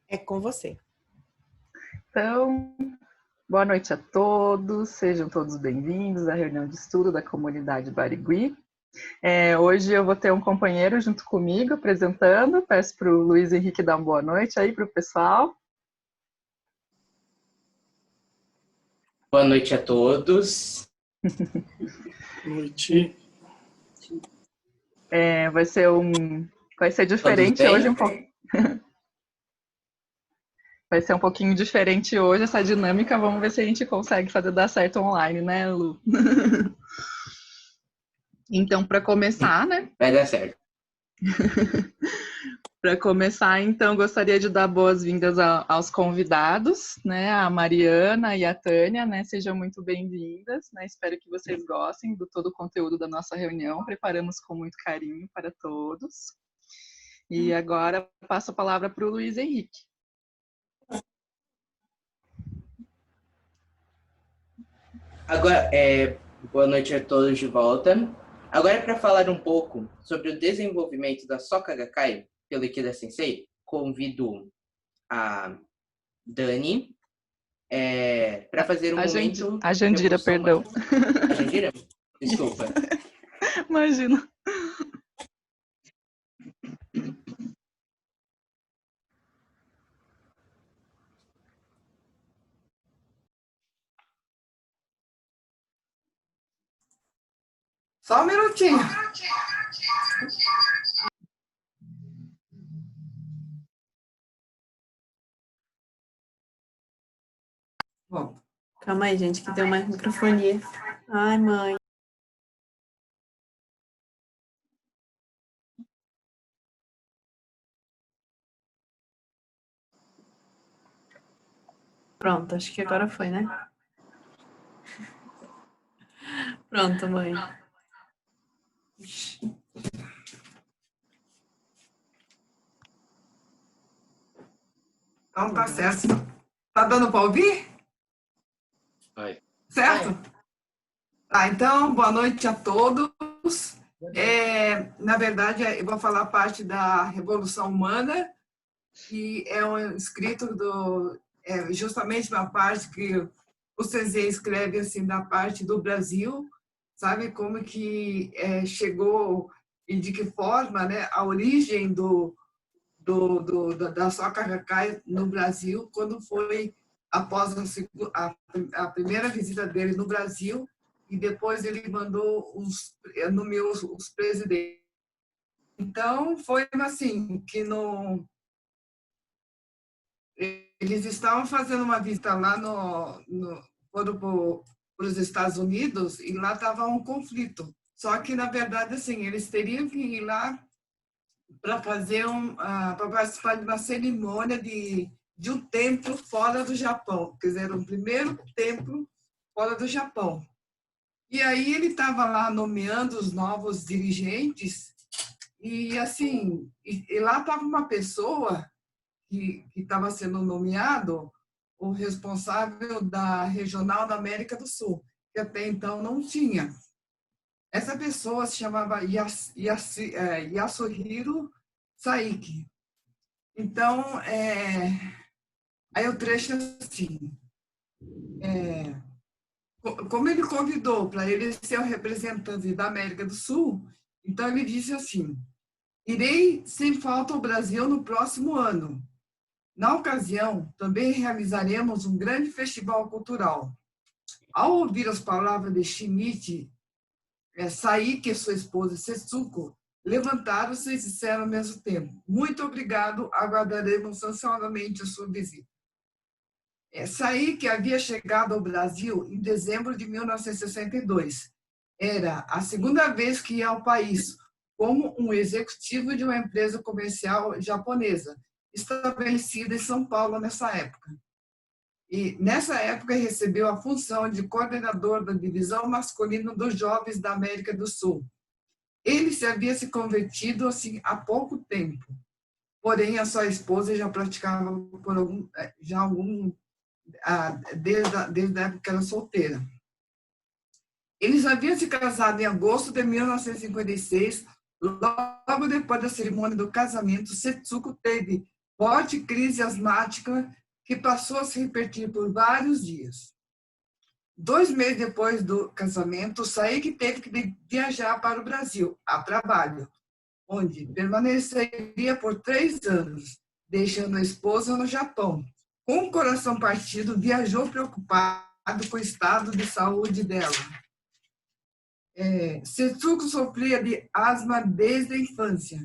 É com você. Então, boa noite a todos, sejam todos bem-vindos à reunião de estudo da comunidade Barigui. Hoje eu vou ter um companheiro junto comigo apresentando, peço para o Luiz Henrique dar uma boa noite aí para o pessoal. Boa noite a todos. Boa noite. Vai ser diferente hoje um pouco. Vai ser um pouquinho diferente hoje essa dinâmica. Vamos ver se a gente consegue fazer dar certo online, né, Lu? Então, para começar, né? Vai dar certo. Para começar, então, gostaria de dar boas-vindas aos convidados, né? A Mariana e a Tânia, né? Sejam muito bem-vindas, né? Espero que vocês gostem do todo o conteúdo da nossa reunião. Preparamos com muito carinho para todos. E agora passo a palavra para o Luiz Henrique. Agora, boa noite a todos de volta. Agora, para falar um pouco sobre o desenvolvimento da Soka Gakkai pelo Ikeda Sensei, convido a Dani para fazer um momento... A Jandira, perdão. A Jandira? Desculpa. Imagina. Só um minutinho. Bom, calma aí, gente, que deu uma microfonia. Ai, mãe. Pronto, acho que agora foi, né? Pronto, mãe. Então tá certo. Tá dando para ouvir? Vai. Certo? Tá, então, boa noite a todos. Na verdade, eu vou falar parte da Revolução Humana, que é um escrito justamente uma parte que o Sensei escreve assim da parte do Brasil, sabe como que chegou e de que forma, né, a origem da Soka Gakkai no Brasil, quando foi após a primeira visita dele no Brasil, e depois ele nomeou os presidentes. Então, foi assim, que eles estavam fazendo uma visita lá foram para os Estados Unidos, e lá estava um conflito. Só que, na verdade, assim, eles teriam que ir lá para para participar de uma cerimônia de um templo fora do Japão, quer dizer, o primeiro templo fora do Japão. E aí ele estava lá nomeando os novos dirigentes, e assim, e lá estava uma pessoa que estava sendo nomeado o responsável da regional da América do Sul, que até então não tinha. Essa pessoa se chamava Yasuhiro Saiki. Então, aí o trecho é assim, como ele convidou para ele ser o representante da América do Sul, então ele disse assim: irei sem falta ao Brasil no próximo ano. Na ocasião, também realizaremos um grande festival cultural. Ao ouvir as palavras de Shinichi, Saiki e sua esposa Setsuko levantaram-se e disseram ao mesmo tempo: muito obrigado, aguardaremos ansiosamente a sua visita. Saiki havia chegado ao Brasil em dezembro de 1962. Era a segunda vez que ia ao país como um executivo de uma empresa comercial japonesa, estabelecida em São Paulo nessa época. E, nessa época, recebeu a função de coordenador da divisão masculina dos jovens da América do Sul. Ele havia se convertido assim há pouco tempo, porém a sua esposa já praticava desde a época que era solteira. Eles haviam se casado em agosto de 1956. Logo depois da cerimônia do casamento, Setsuko teve forte crise asmática que passou a se repetir por vários dias. 2 meses depois do casamento, Saik teve que viajar para o Brasil, a trabalho, onde permaneceria por 3 anos, deixando a esposa no Japão. Com o coração partido, viajou preocupado com o estado de saúde dela. Setsuko sofria de asma desde a infância.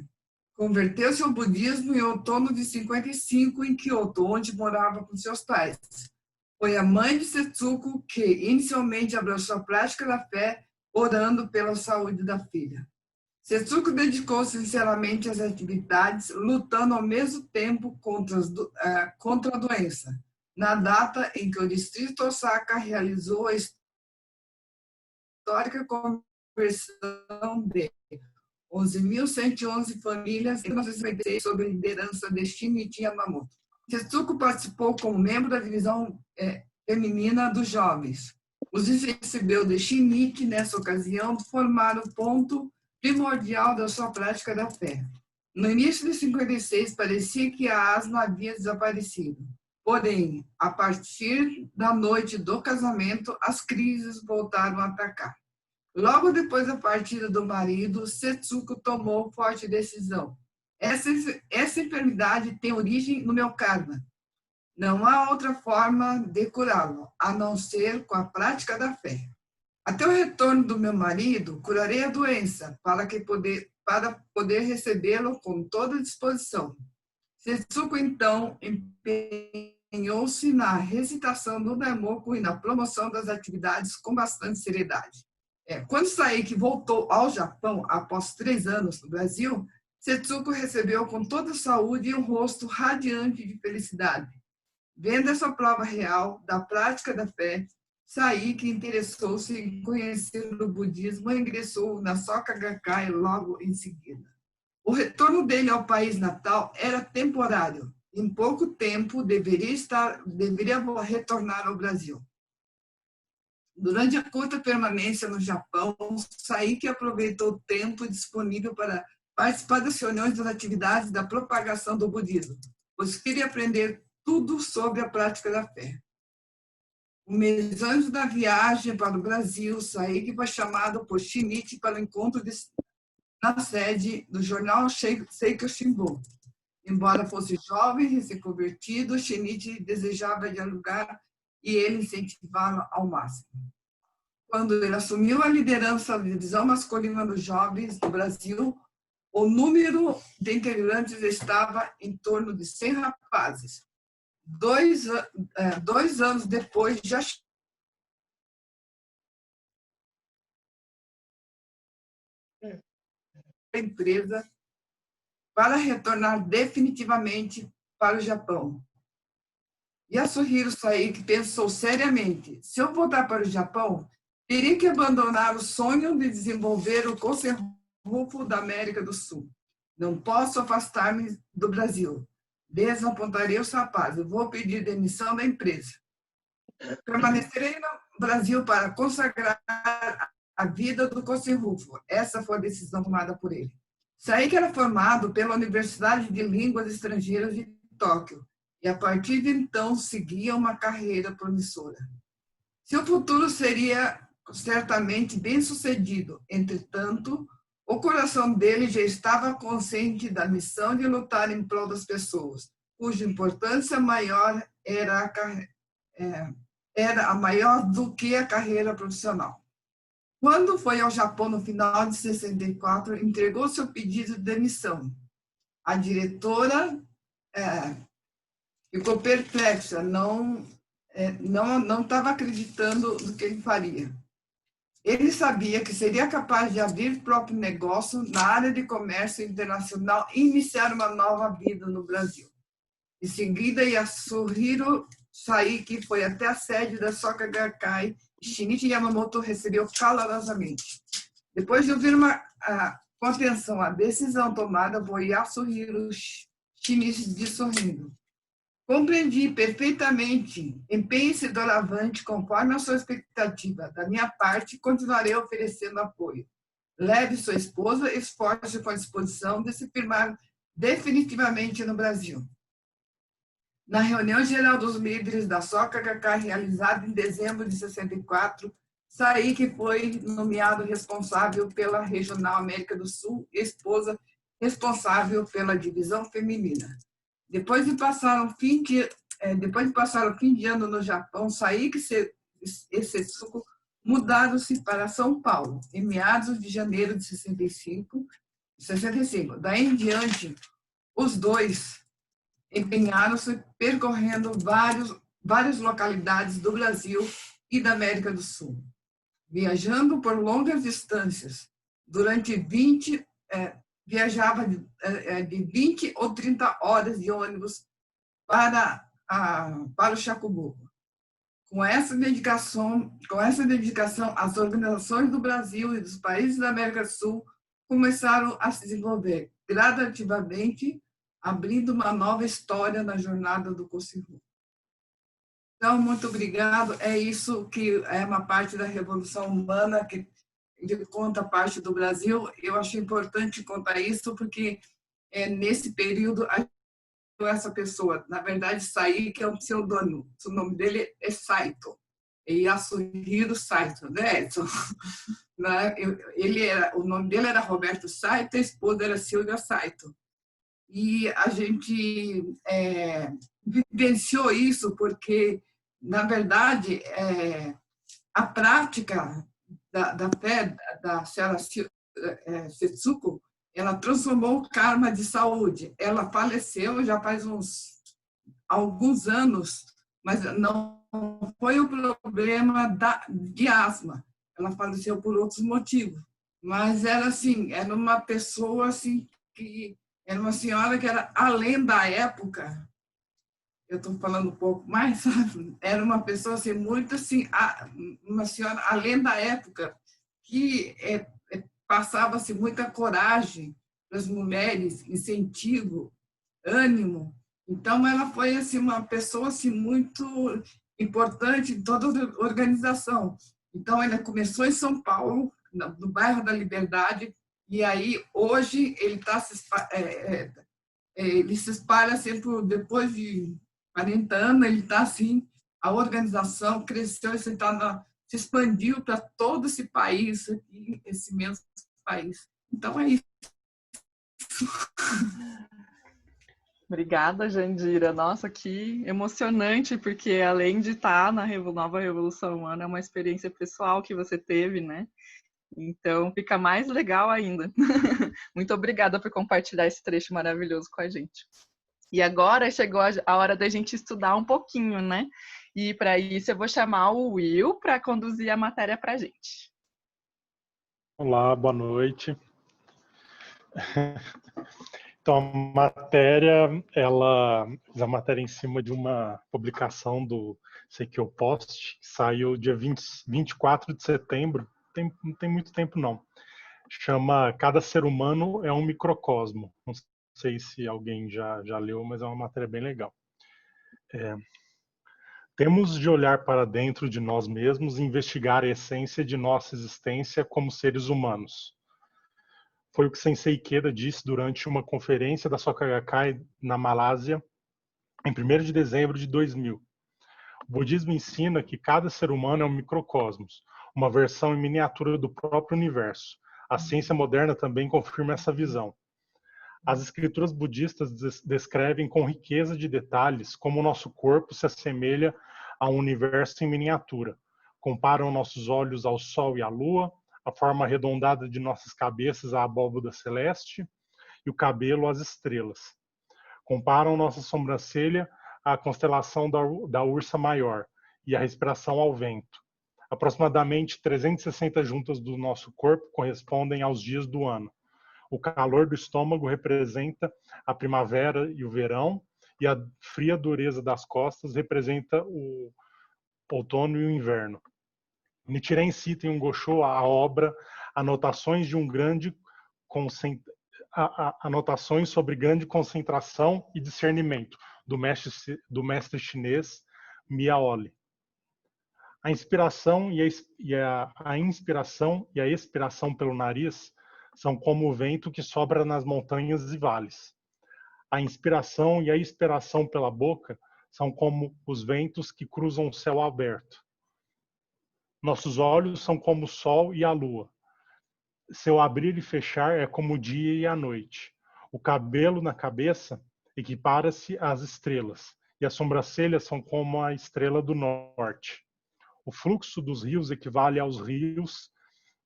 Converteu-se ao budismo em outono de 55 em Kyoto, onde morava com seus pais. Foi a mãe de Setsuko que inicialmente abraçou a prática da fé, orando pela saúde da filha. Setsuko dedicou sinceramente às atividades, lutando ao mesmo tempo contra a doença, na data em que o distrito Osaka realizou a histórica conversão de 11.111 famílias em 1956, sob a liderança de Shinichi Yamamoto. Setsuko participou como membro da divisão feminina dos jovens. Os recebeu de Shinichi, nessa ocasião, formaram o ponto primordial da sua prática da fé. No início de 56, parecia que a asma havia desaparecido. Porém, a partir da noite do casamento, as crises voltaram a atacar. Logo depois da partida do marido, Setsuko tomou forte decisão. Essa enfermidade tem origem no meu karma. Não há outra forma de curá-lo, a não ser com a prática da fé. Até o retorno do meu marido, curarei a doença, para poder recebê-lo com toda disposição. Setsuko, então, empenhou-se na recitação do Daimoku e na promoção das atividades com bastante seriedade. Quando Saik voltou ao Japão, após 3 anos no Brasil, Setsuko recebeu com toda a saúde e um rosto radiante de felicidade. Vendo essa prova real da prática da fé, Saik interessou-se em conhecer o budismo e ingressou na Soka Gakkai logo em seguida. O retorno dele ao país natal era temporário. Em pouco tempo, deveria retornar ao Brasil. Durante a curta permanência no Japão, Saik aproveitou o tempo disponível para participar das reuniões das atividades da propagação do budismo, pois queria aprender tudo sobre a prática da fé. Um mês antes da viagem para o Brasil, Saik foi chamado por Shinichi para o encontro na sede do jornal Seiko Shimbun. Embora fosse jovem e recém-convertido, Shinichi desejava dialogar e ele incentivá-lo ao máximo. Quando ele assumiu a liderança da divisão masculina dos jovens do Brasil, o número de integrantes estava em torno de 100 rapazes. 2 anos depois, já a empresa para retornar definitivamente para o Japão. Yasuhiro Saik pensou seriamente: se eu voltar para o Japão, teria que abandonar o sonho de desenvolver o Kosen-Rufu da América do Sul. Não posso afastar-me do Brasil. Desapontarei os rapazes. Vou pedir demissão da empresa. Permanecerei no Brasil para consagrar a vida do Kosen-Rufu. Essa foi a decisão tomada por ele. Saik era formado pela Universidade de Línguas Estrangeiras de Tóquio e, a partir de então, seguia uma carreira promissora. Seu futuro seria certamente bem-sucedido. Entretanto, o coração dele já estava consciente da missão de lutar em prol das pessoas, cuja importância maior era maior do que a carreira profissional. Quando foi ao Japão no final de 64, entregou seu pedido de demissão. A diretora ficou perplexa, não estava acreditando no que ele faria. Ele sabia que seria capaz de abrir próprio negócio na área de comércio internacional e iniciar uma nova vida no Brasil. Em seguida, Yasuhiro Saik foi até a sede da Soka Gakkai e Shinichi Yamamoto recebeu calorosamente. Depois de ouvir com atenção a decisão tomada por Yasuhiro, Shinichi disse sorrindo: compreendi perfeitamente. Empenhe-se doravante conforme a sua expectativa. Da minha parte, continuarei oferecendo apoio. Leve sua esposa e esforce com a disposição de se firmar definitivamente no Brasil. Na reunião geral dos líderes da Soca Gakkai, realizada em dezembro de 64, Saik foi nomeado responsável pela Regional América do Sul, esposa responsável pela divisão feminina. Depois de passar o fim de ano no Japão, Saik e Setsuko mudaram-se para São Paulo, em meados de janeiro de 65. Daí em diante, os dois empenharam-se percorrendo várias localidades do Brasil e da América do Sul, viajando por longas distâncias. Viajava de 20 ou 30 horas de ônibus para o Chacabuco. Com essa dedicação, as organizações do Brasil e dos países da América do Sul começaram a se desenvolver gradativamente, abrindo uma nova história na jornada do Cossiru. Então, muito obrigado. É isso que é uma parte da Revolução Humana, que conta parte do Brasil. Eu acho importante contar isso, porque nesse período, essa pessoa, na verdade, Saik é um pseudônimo. O nome dele é Saito. E Yasuhiro Saito, né? O nome dele era Roberto Saito, a esposa era Silvia Saito. E a gente vivenciou isso porque, na verdade, a prática da fé da senhora Setsuko, ela transformou o karma de saúde. Ela faleceu já faz alguns anos, mas não foi o problema de asma. Ela faleceu por outros motivos. Mas era assim, era uma pessoa assim que era uma senhora que era além da época. Eu estou falando um pouco mais, sabe? Era uma pessoa assim muito assim, uma senhora além da época que passava-se muita coragem para as mulheres, incentivo, ânimo. Então ela foi assim uma pessoa assim muito importante em toda a organização. Então ela começou em São Paulo, no bairro da Liberdade, e aí hoje ele ele se espalha assim depois de 40 anos, ele está assim, a organização cresceu e se expandiu para todo esse país, esse imenso país. Então é isso. Obrigada, Jandira. Nossa, que emocionante, porque além de estar na nova Revolução Humana, é uma experiência pessoal que você teve, né? Então fica mais legal ainda. Muito obrigada por compartilhar esse trecho maravilhoso com a gente. E agora chegou a hora da gente estudar um pouquinho, né? E para isso eu vou chamar o Will para conduzir a matéria para a gente. Olá, boa noite. Então, a matéria em cima de uma publicação do Seikyo Post, que saiu dia 24 de setembro, não tem muito tempo não. Chama Cada Ser Humano é um Microcosmo. Não sei se alguém já leu, mas é uma matéria bem legal. Temos de olhar para dentro de nós mesmos e investigar a essência de nossa existência como seres humanos. Foi o que Sensei Ikeda disse durante uma conferência da Soka Gakkai na Malásia, em 1º de dezembro de 2000. O budismo ensina que cada ser humano é um microcosmos, uma versão em miniatura do próprio universo. A ciência moderna também confirma essa visão. As escrituras budistas descrevem com riqueza de detalhes como o nosso corpo se assemelha a um universo em miniatura. Comparam nossos olhos ao sol e à lua, a forma arredondada de nossas cabeças à abóbada celeste e o cabelo às estrelas. Comparam nossa sobrancelha à constelação da Ursa Maior e a respiração ao vento. Aproximadamente 360 juntas do nosso corpo correspondem aos dias do ano. O calor do estômago representa a primavera e o verão, e a fria dureza das costas representa o outono e o inverno. Nichiren cita em um Gosho a obra Anotações sobre grande concentração e discernimento, do mestre chinês Miaoli. A inspiração e a expiração pelo nariz são como o vento que sopra nas montanhas e vales. A inspiração e a expiração pela boca são como os ventos que cruzam o céu aberto. Nossos olhos são como o sol e a lua. Seu abrir e fechar é como o dia e a noite. O cabelo na cabeça equipara-se às estrelas, e as sobrancelhas são como a estrela do norte. O fluxo dos rios equivale aos rios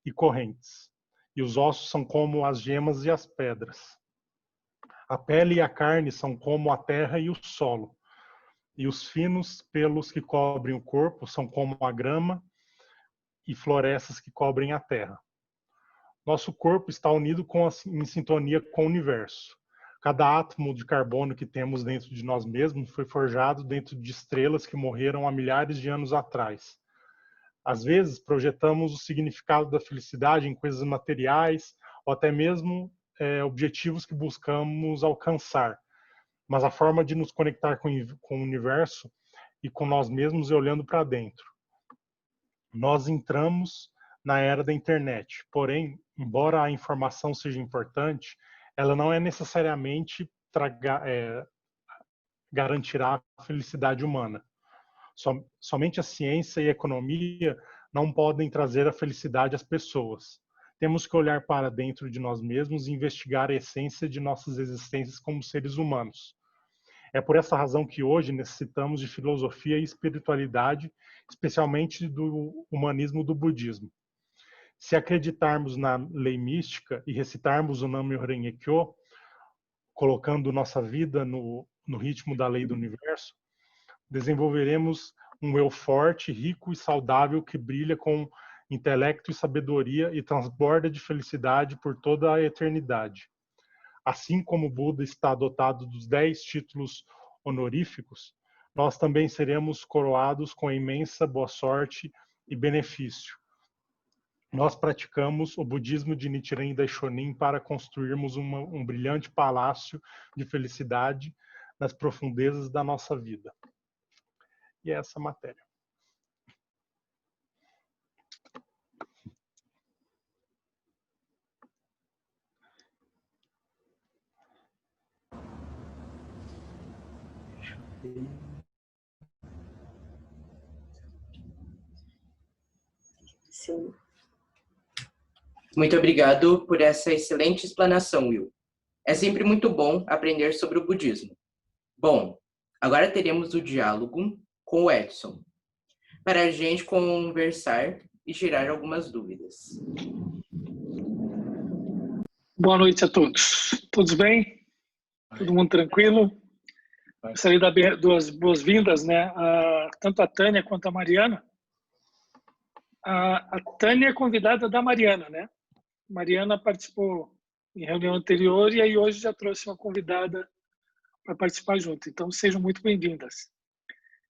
e correntes, e os ossos são como as gemas e as pedras. A pele e a carne são como a terra e o solo, e os finos pelos que cobrem o corpo são como a grama e florestas que cobrem a terra. Nosso corpo está unido em sintonia com o universo. Cada átomo de carbono que temos dentro de nós mesmos foi forjado dentro de estrelas que morreram há milhares de anos atrás. Às vezes, projetamos o significado da felicidade em coisas materiais ou até mesmo objetivos que buscamos alcançar. Mas a forma de nos conectar com o universo e com nós mesmos é olhando para dentro. Nós entramos na era da internet, porém, embora a informação seja importante, ela não é necessariamente garantirá a felicidade humana. Somente a ciência e a economia não podem trazer a felicidade às pessoas. Temos que olhar para dentro de nós mesmos e investigar a essência de nossas existências como seres humanos. É por essa razão que hoje necessitamos de filosofia e espiritualidade, especialmente do humanismo do budismo. Se acreditarmos na lei mística e recitarmos o Nam-myoho Renge-kyo, colocando nossa vida no ritmo da lei do universo, desenvolveremos um eu forte, rico e saudável que brilha com intelecto e sabedoria e transborda de felicidade por toda a eternidade. Assim como o Buda está dotado dos 10 títulos honoríficos, nós também seremos coroados com imensa boa sorte e benefício. Nós praticamos o budismo de Nichiren Daishonin para construirmos um brilhante palácio de felicidade nas profundezas da nossa vida. E é essa matéria. Sim. Muito obrigado por essa excelente explanação, Will. É sempre muito bom aprender sobre o budismo. Bom, agora teremos o diálogo com o Edson, para a gente conversar e tirar algumas dúvidas. Boa noite a todos. Todos bem? Todo mundo tranquilo? Gostaria de dar duas boas-vindas, né? Tanto a Tânia quanto a Mariana. A Tânia é convidada da Mariana, né? Mariana participou em reunião anterior e aí hoje já trouxe uma convidada para participar junto. Então, sejam muito bem-vindas.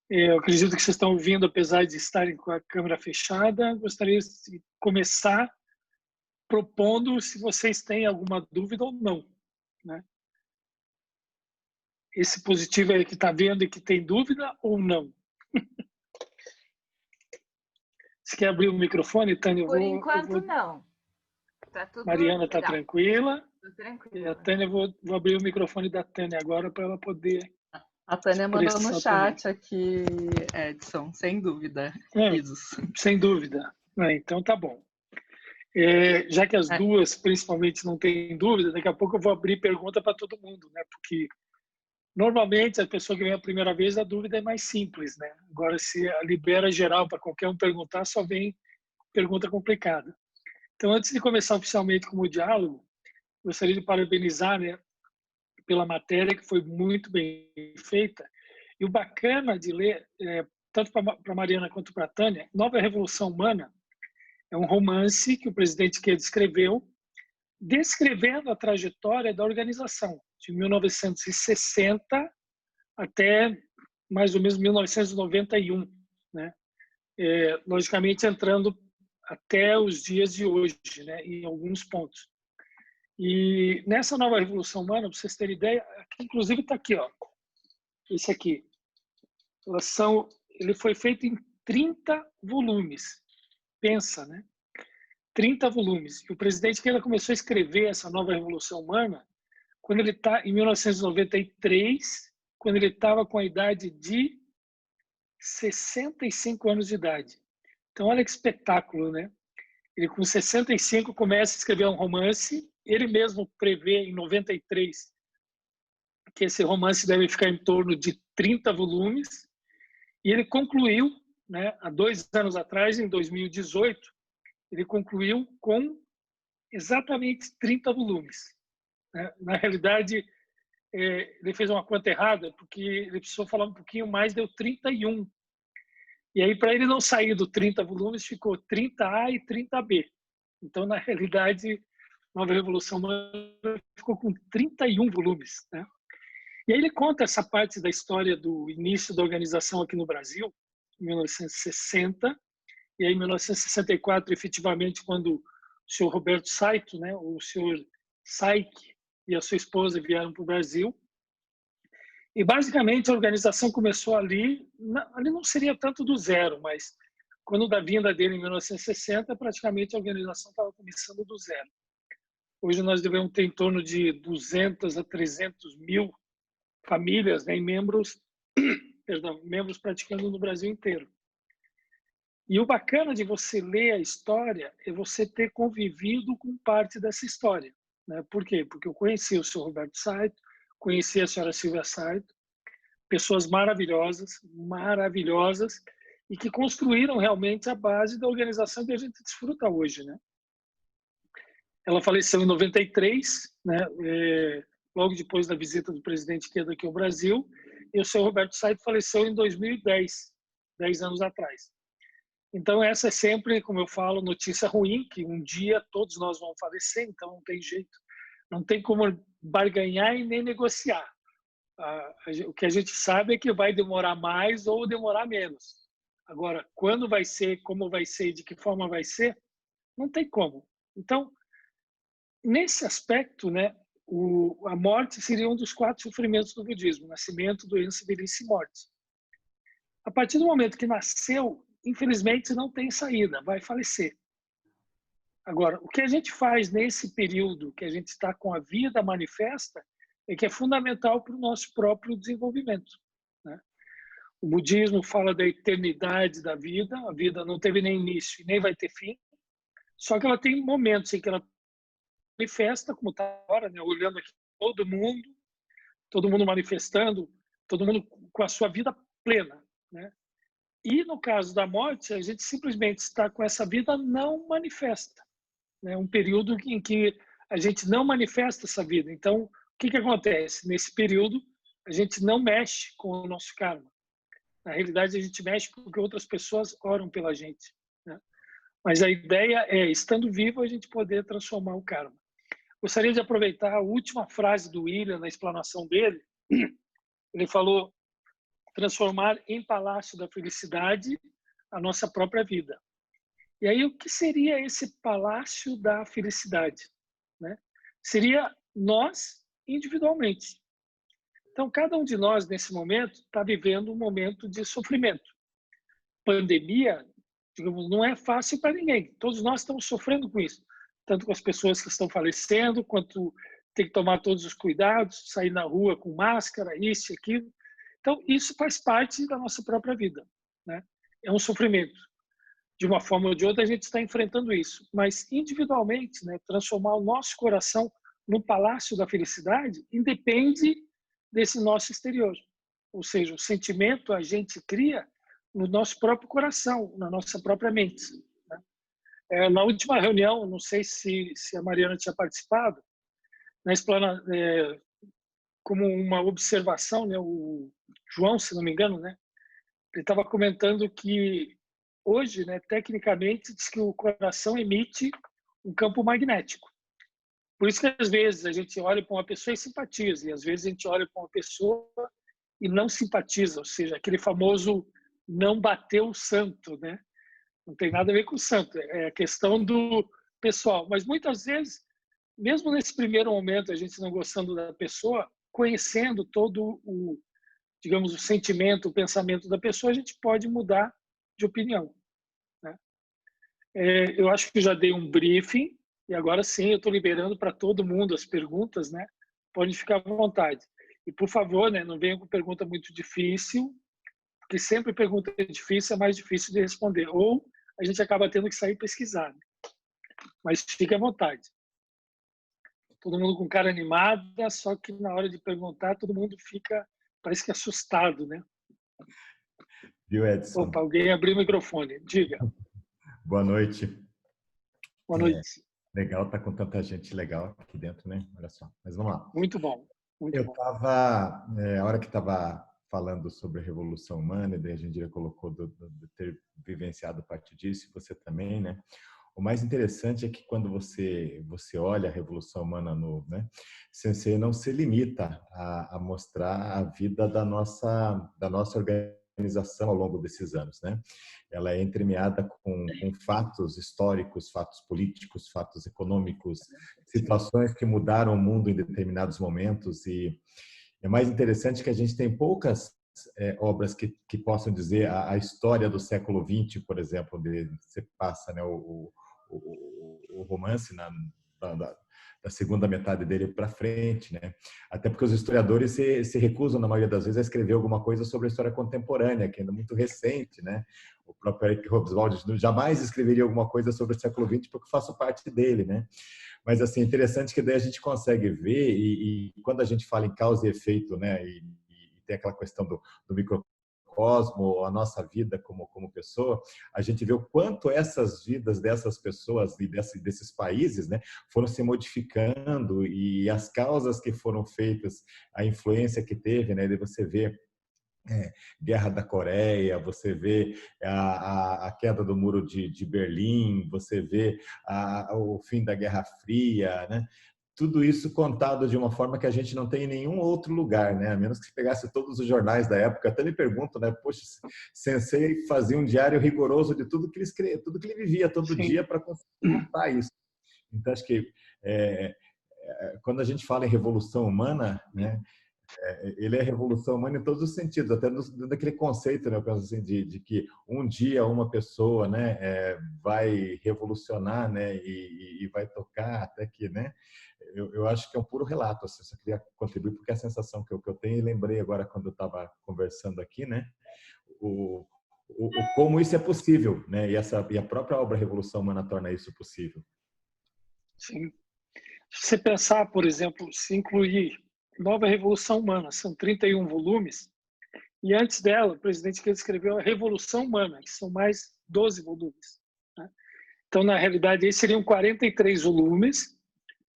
Eu acredito que vocês estão ouvindo, apesar de estarem com a câmera fechada. Gostaria de começar propondo se vocês têm alguma dúvida ou não, né? Esse positivo aí que está vendo e que tem dúvida ou não? Você quer abrir o microfone, Tânia? Por enquanto, não. Tá tudo Mariana está tranquila. Tô tranquila. E a Tânia, vou abrir o microfone da Tânia agora para ela poder... A Tânia mandou no expressar chat aqui, Edson, sem dúvida. Sem dúvida. Então tá bom. Já que as duas, principalmente, não têm dúvida, daqui a pouco eu vou abrir pergunta para todo mundo, né? Porque normalmente a pessoa que vem a primeira vez, a dúvida é mais simples, né? Agora, se libera geral para qualquer um perguntar, só vem pergunta complicada. Então, antes de começar oficialmente com o diálogo, gostaria de parabenizar, né, pela matéria, que foi muito bem feita. E o bacana de ler, tanto para a Mariana quanto para a Tânia, Nova Revolução Humana é um romance que o presidente Queda escreveu, descrevendo a trajetória da organização, de 1960 até mais ou menos 1991, né? Logicamente entrando até os dias de hoje, né, em alguns pontos. E nessa Nova Revolução Humana, para vocês terem ideia, aqui, inclusive está aqui, ó, esse aqui. Ele foi feito em 30 volumes. Pensa, né? 30 volumes. E o presidente Queda começou a escrever essa Nova Revolução Humana quando ele está em 1993, quando ele estava com a idade de 65 anos de idade. Então, olha que espetáculo, né? Ele, com 65, começa a escrever um romance. Ele mesmo prevê, em 93, que esse romance deve ficar em torno de 30 volumes. E ele concluiu, né, há 2 anos atrás, em 2018, ele concluiu com exatamente 30 volumes. Né? Na realidade, ele fez uma conta errada, porque ele precisou falar um pouquinho mais, deu 31. E aí, para ele não sair do 30 volumes, ficou 30A e 30B. Então, na realidade, Nova Revolução ficou com 31 volumes. Né? E aí ele conta essa parte da história do início da organização aqui no Brasil, em 1960, e aí em 1964, efetivamente, quando o senhor Roberto Saito, né, o senhor Saik e a sua esposa vieram para o Brasil. E basicamente a organização começou ali não seria tanto do zero, mas quando da vinda dele em 1960, praticamente a organização estava começando do zero. Hoje nós devemos ter em torno de 200 a 300 mil famílias, né, e membros praticando no Brasil inteiro. E o bacana de você ler a história é você ter convivido com parte dessa história. Né? Por quê? Porque eu conheci o senhor Roberto Saito, conheci a senhora Silvia Saito, pessoas maravilhosas, e que construíram realmente a base da organização que a gente desfruta hoje. Né? Ela faleceu em 93, né? Logo depois da visita do presidente Queda aqui ao Brasil, e o senhor Roberto Saito faleceu em 2010, 10 anos atrás. Então, essa é sempre, como eu falo, notícia ruim, que um dia todos nós vamos falecer, então não tem jeito, não tem como barganhar e nem negociar. O que a gente sabe é que vai demorar mais ou demorar menos. Agora, quando vai ser, como vai ser e de que forma vai ser, não tem como. Então, nesse aspecto, né, a morte seria um dos 4 sofrimentos do budismo: nascimento, doença, velhice e morte. A partir do momento que nasceu, infelizmente não tem saída, vai falecer. Agora, o que a gente faz nesse período que a gente está com a vida manifesta é que é fundamental para o nosso próprio desenvolvimento. Né? O budismo fala da eternidade da vida, a vida não teve nem início e nem vai ter fim, só que ela tem momentos em que ela manifesta, como está agora, né? Olhando aqui todo mundo manifestando, todo mundo com a sua vida plena. Né? E no caso da morte, a gente simplesmente está com essa vida não manifesta. Né? Um período em que a gente não manifesta essa vida. Então, o que acontece? Nesse período, a gente não mexe com o nosso karma. Na realidade, a gente mexe porque outras pessoas oram pela gente. Né? Mas a ideia é, estando vivo, a gente poder transformar o karma. Gostaria de aproveitar a última frase do William na explanação dele. Ele falou: transformar em palácio da felicidade a nossa própria vida. E aí, o que seria esse palácio da felicidade? Né? Seria nós individualmente. Então, cada um de nós, nesse momento, está vivendo um momento de sofrimento. Pandemia, digamos, não é fácil para ninguém. Todos nós estamos sofrendo com isso. Tanto com as pessoas que estão falecendo, quanto tem que tomar todos os cuidados, sair na rua com máscara, isso e aquilo. Então, isso faz parte da nossa própria vida. Né? É um sofrimento. De uma forma ou de outra, a gente está enfrentando isso. Mas, individualmente, né, transformar o nosso coração no palácio da felicidade independe desse nosso exterior. Ou seja, o sentimento a gente cria no nosso próprio coração, na nossa própria mente. Né? Na última reunião, não sei se a Mariana tinha participado, como uma observação, né, o João, se não me engano, né, ele estava comentando que hoje, né, tecnicamente, diz que o coração emite um campo magnético. Por isso que às vezes a gente olha para uma pessoa e simpatiza, e às vezes a gente olha para uma pessoa e não simpatiza, ou seja, aquele famoso não bateu o santo, né? Não tem nada a ver com o santo, é a questão do pessoal. Mas muitas vezes, mesmo nesse primeiro momento, a gente não gostando da pessoa, conhecendo todo o, digamos, o sentimento, o pensamento da pessoa, a gente pode mudar de opinião. Né? Eu acho que já dei um briefing, e agora sim eu estou liberando para todo mundo as perguntas, né? Pode ficar à vontade. E, por favor, né, não venham com pergunta muito difícil, porque sempre pergunta difícil é mais difícil de responder. Ou a gente acaba tendo que sair pesquisar. Né? Mas fique à vontade. Todo mundo com cara animada, só que na hora de perguntar, todo mundo fica, parece que assustado, né? Viu, Edson? Opa, alguém abriu o microfone. Diga. Boa noite. Boa noite. Legal estar com tanta gente legal aqui dentro, né? Olha só. Mas vamos lá. Muito bom. Eu estava, a hora que estava falando sobre a Revolução Humana, e daí a gente já colocou de ter vivenciado parte disso, e você também, né? O mais interessante é que quando você olha a Revolução Humana né, Sensei não se limita a mostrar a vida da nossa organização ao longo desses anos, né? Ela é entremeada com fatos históricos, fatos políticos, fatos econômicos, situações que mudaram o mundo em determinados momentos, e é mais interessante que a gente tem poucas obras que possam dizer a história do século XX, por exemplo, onde você passa, né, o romance da segunda metade dele para frente, né? Até porque os historiadores se recusam, na maioria das vezes, a escrever alguma coisa sobre a história contemporânea, que ainda é muito recente, né? O próprio Eric Hobsbawm jamais escreveria alguma coisa sobre o século XX porque eu faço parte dele, né? Mas, assim, interessante que daí a gente consegue ver, e quando a gente fala em causa e efeito, né? E tem aquela questão do microcosmo, a nossa vida como pessoa, a gente vê o quanto essas vidas dessas pessoas e desses países, né, foram se modificando, e as causas que foram feitas, a influência que teve, né, de você ver Guerra da Coreia, você vê a queda do Muro de Berlim, você vê o fim da Guerra Fria, né? Tudo isso contado de uma forma que a gente não tem em nenhum outro lugar, né? A menos que se pegasse todos os jornais da época. Até me pergunto, né? Poxa, Sensei fazia um diário rigoroso de tudo que ele escrevia, tudo que ele vivia todo dia para conseguir contar isso. Então, acho que quando a gente fala em revolução humana, né? Ele é revolução humana em todos os sentidos, até daquele conceito, né, eu penso assim, de que um dia uma pessoa, né, vai revolucionar, né, e vai tocar até que, né, eu acho que é um puro relato, assim, só queria contribuir porque é a sensação que eu tenho, e lembrei agora quando eu estava conversando aqui, né, como isso é possível, né, e a própria obra Revolução Humana torna isso possível. Sim. Se você pensar, por exemplo, se incluir Nova Revolução Humana, são 31 volumes, e antes dela, o presidente que escreveu a Revolução Humana, que são mais 12 volumes. Né? Então, na realidade, esses seriam 43 volumes,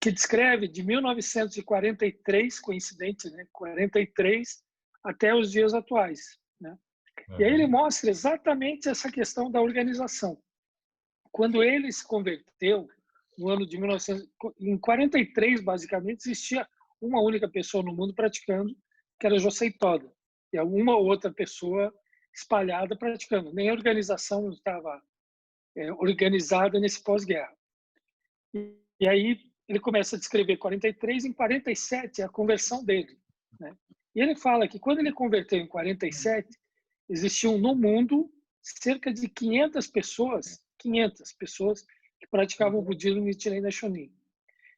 que descreve de 1943, coincidente, né? 43 até os dias atuais. Né? E aí ele mostra exatamente essa questão da organização. Quando ele se converteu, no ano de 1943, basicamente, existia uma única pessoa no mundo praticando, que era Josei Toda, e uma outra pessoa espalhada praticando. Nem a organização estava organizada nesse pós-guerra. E aí ele começa a descrever 43, em 47 é a conversão dele. Né? E ele fala que quando ele converteu em 47, existiam no mundo cerca de 500 pessoas que praticavam o budismo Nichiren Daishonin.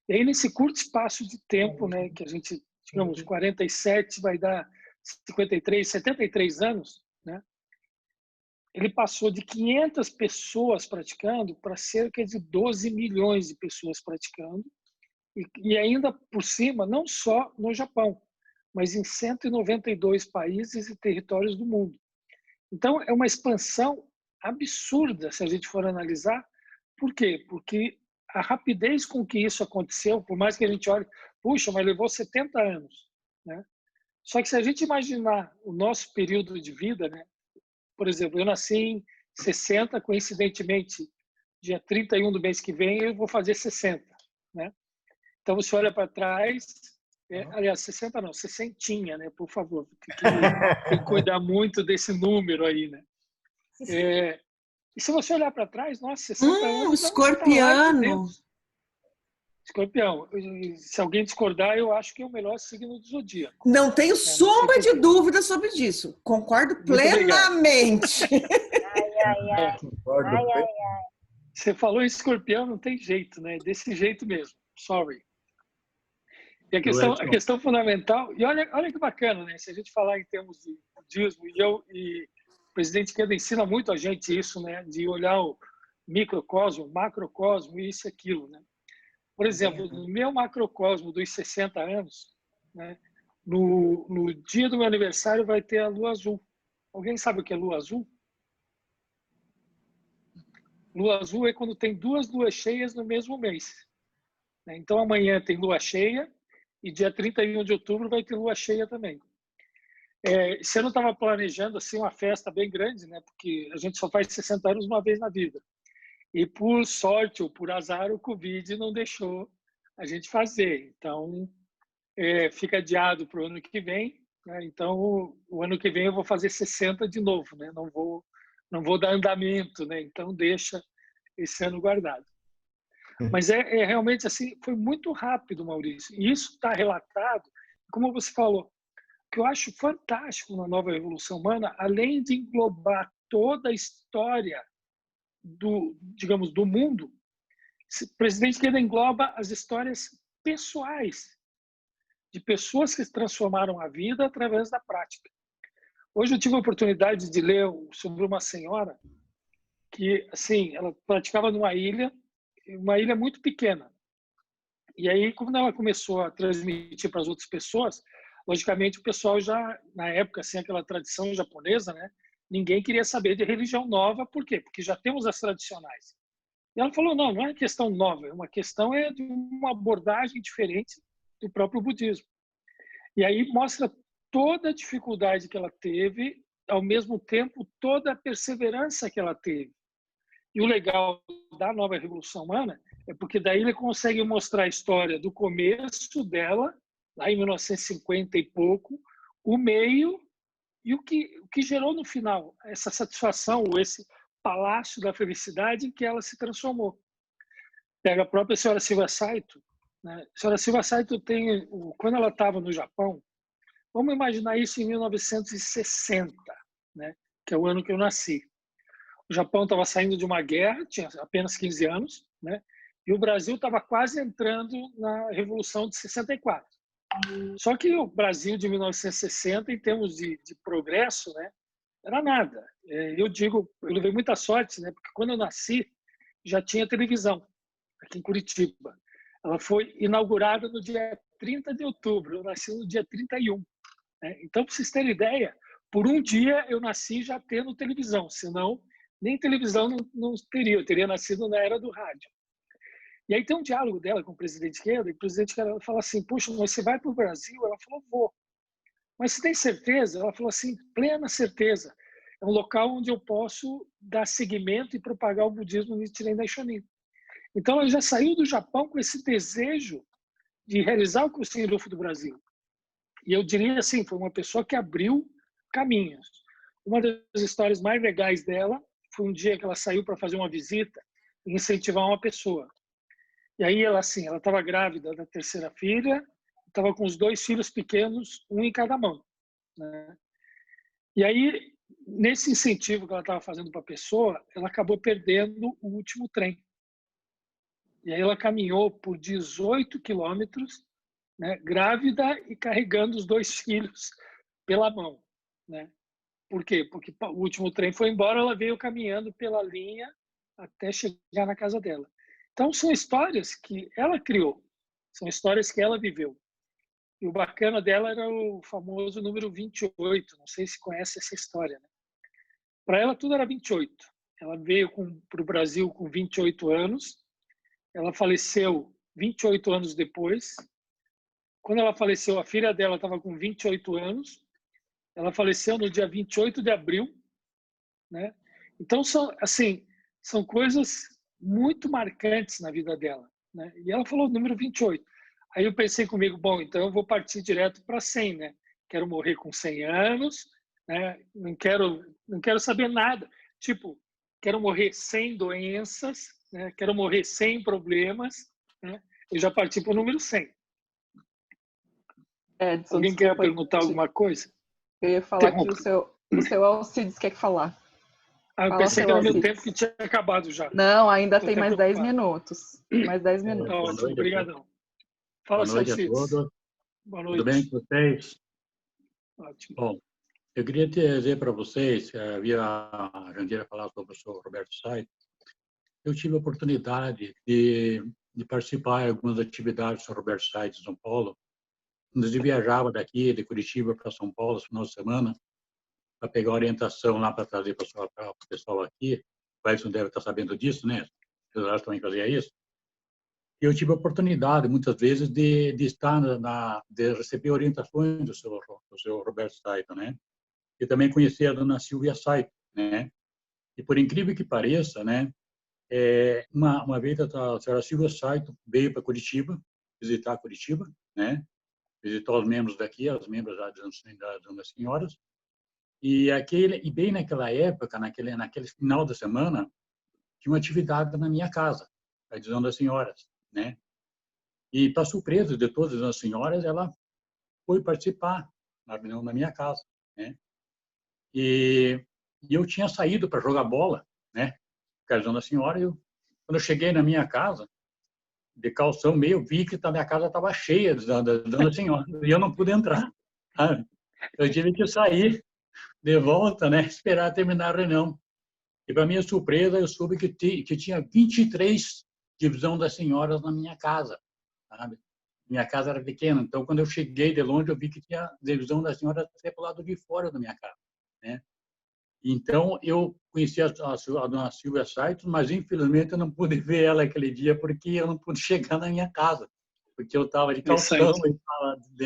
E aí, nesse curto espaço de tempo, né, que a gente, digamos, 47 vai dar 53, 73 anos, né, ele passou de 500 pessoas praticando para cerca de 12 milhões de pessoas praticando, e ainda por cima, não só no Japão, mas em 192 países e territórios do mundo. Então, é uma expansão absurda, se a gente for analisar. Por quê? Porque a rapidez com que isso aconteceu, por mais que a gente olhe, puxa, mas levou 70 anos. Né? Só que se a gente imaginar o nosso período de vida, né? Por exemplo, eu nasci em 60, coincidentemente, dia 31 do mês que vem, eu vou fazer 60. Né? Então, você olha para trás, aliás, 60 não, 60, né? Por favor, tem que cuidar muito desse número aí. Né? E se você olhar para trás, nossa, 60 anos... Escorpiano. Escorpião. Se alguém discordar, eu acho que é o melhor signo do zodíaco. Não tenho sombra de dúvida sobre isso. Concordo plenamente. Você falou em escorpião, não tem jeito, né? Desse jeito mesmo. Sorry. E a questão fundamental, e olha que bacana, né? Se a gente falar em termos de budismo, e o presidente Queda ensina muito a gente isso, né? De olhar o microcosmo, macrocosmo, isso e aquilo, né? Por exemplo, no meu macrocosmo dos 60 anos, né? No dia do meu aniversário vai ter a lua azul. Alguém sabe o que é lua azul? Lua azul é quando tem 2 luas cheias no mesmo mês. Então, amanhã tem lua cheia e dia 31 de outubro vai ter lua cheia também. Você não estava planejando assim uma festa bem grande, né? Porque a gente só faz 60 anos uma vez na vida. E por sorte ou por azar, o Covid não deixou a gente fazer. Então, fica adiado para o ano que vem. Né? Então, o ano que vem eu vou fazer 60 de novo, né? Não vou dar andamento, né? Então, deixa esse ano guardado. Mas realmente assim, foi muito rápido, Maurício. E isso está relatado, como você falou, o que eu acho fantástico na nova Revolução Humana, além de englobar toda a história digamos, do mundo, o presidente Queda engloba as histórias pessoais de pessoas que transformaram a vida através da prática. Hoje eu tive a oportunidade de ler sobre uma senhora que, assim, ela praticava numa ilha, uma ilha muito pequena. E aí, quando ela começou a transmitir para as outras pessoas, logicamente o pessoal já, na época, assim, aquela tradição japonesa, né? Ninguém queria saber de religião nova, por quê? Porque já temos as tradicionais. E ela falou, não é questão nova, é uma questão de uma abordagem diferente do próprio budismo. E aí mostra toda a dificuldade que ela teve, ao mesmo tempo toda a perseverança que ela teve. E o legal da nova Revolução Humana é porque daí ele consegue mostrar a história do começo dela, lá em 1950 e pouco, o meio e o que gerou no final essa satisfação, ou esse palácio da felicidade em que ela se transformou. Pega a própria senhora Silva Saito, né? A senhora Silva Saito quando ela estava no Japão, vamos imaginar isso em 1960, né? Que é o ano que eu nasci. O Japão estava saindo de uma guerra, tinha apenas 15 anos, né? E o Brasil estava quase entrando na Revolução de 64. Só que o Brasil de 1960, em termos de progresso, né, era nada. Eu levei muita sorte, né, porque quando eu nasci, já tinha televisão aqui em Curitiba. Ela foi inaugurada no dia 30 de outubro, eu nasci no dia 31. Né? Então, para vocês terem ideia, por um dia eu nasci já tendo televisão, senão nem televisão não teria, eu teria nascido na era do rádio. E aí tem um diálogo dela com o presidente Queda, e o presidente Queda fala assim, puxa, mas você vai para o Brasil? Ela falou, vou. Mas você tem certeza? Ela falou assim, plena certeza. É um local onde eu posso dar seguimento e propagar o budismo Nichiren Daishonin. Então, ela já saiu do Japão com esse desejo de realizar o cursinho Rufo do Brasil. E eu diria assim, foi uma pessoa que abriu caminhos. Uma das histórias mais legais dela foi um dia que ela saiu para fazer uma visita e incentivar uma pessoa. E aí ela estava grávida da terceira filha, estava com os 2 filhos pequenos, um em cada mão. Né? E aí, nesse incentivo que ela estava fazendo para a pessoa, ela acabou perdendo o último trem. E aí ela caminhou por 18 quilômetros, né, grávida e carregando os 2 filhos pela mão. Né? Por quê? Porque o último trem foi embora, ela veio caminhando pela linha até chegar na casa dela. Então, são histórias que ela criou, são histórias que ela viveu. E o bacana dela era o famoso número 28, não sei se conhece essa história. Né? Para ela, tudo era 28. Ela veio para o Brasil com 28 anos, ela faleceu 28 anos depois. Quando ela faleceu, a filha dela estava com 28 anos, ela faleceu no dia 28 de abril. Né? Então, são coisas muito marcantes na vida dela. Né? E ela falou o número 28. Aí eu pensei comigo, bom, então eu vou partir direto para 100, né? Quero morrer com 100 anos, né? Não quero saber nada. Tipo, quero morrer sem doenças, né? Quero morrer sem problemas, né? Eu já parti para o número 100. Alguém quer perguntar alguma coisa? Eu ia falar que o seu Alcides quer falar. Eu pensei que era meu tempo que tinha acabado já. Não, ainda tem mais 10 minutos. Mais 10 minutos. Ótimo, obrigadão. Fala, Boa noite a todos. Boa Tudo bem noite. com vocês? Ótimo. Bom, eu queria dizer para vocês, havia a Jandira falar sobre o professor Roberto Saito, eu tive a oportunidade de participar de algumas atividades do Roberto Saito em São Paulo. Quando eu viajava daqui, de Curitiba para São Paulo, no final de semana, para pegar orientação lá para trazer para o pessoal aqui. O Edson deve estar sabendo disso, né? Eu também fazia isso. E eu tive a oportunidade, muitas vezes, de estar de receber orientações do seu Roberto Saito, né? E também conheci a dona Silvia Saito, né? E por incrível que pareça, né? Uma vez a senhora Silvia Saito veio para Curitiba, visitar Curitiba, né? Visitou os membros daqui, os membros das senhoras. E bem naquela época, naquele final da semana, tinha uma atividade na minha casa, a Adesão das Senhoras, né? E, para surpresa de todas as senhoras, ela foi participar na reunião na minha casa, né? E eu tinha saído para jogar bola, né? Com a Adesão da Senhora. Quando eu cheguei na minha casa, de calção meio, vi que a minha casa estava cheia da Adesão da Senhora. E eu não pude entrar, sabe? Eu tive que sair de volta, né? Esperar terminar a reunião. E, para minha surpresa, eu soube que tinha 23 divisão das senhoras na minha casa, sabe? Minha casa era pequena, então, quando eu cheguei de longe, eu vi que tinha divisão das senhoras até para o lado de fora da minha casa, né? Então, eu conheci a dona Silvia Saito, mas, infelizmente, eu não pude ver ela aquele dia, porque eu não pude chegar na minha casa, porque eu estava de calção,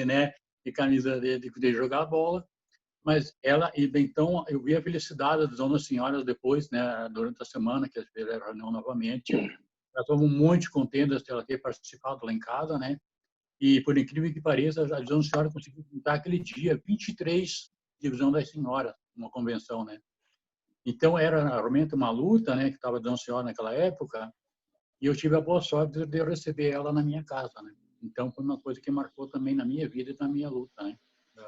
né, de camisa de jogar bola. Mas então, eu vi a felicidade das donas senhoras depois, né, durante a semana que elas fizeram a reunião novamente. Elas estavam muito contentes de ela ter participado lá em casa, né? E, por incrível que pareça, a Divisão das Senhoras conseguiu juntar aquele dia 23 Divisão das Senhoras, uma convenção, né? Então, era realmente uma luta, né, que estava dando senhora naquela época, e eu tive a boa sorte de receber ela na minha casa, né? Então, foi uma coisa que marcou também na minha vida e na minha luta, né?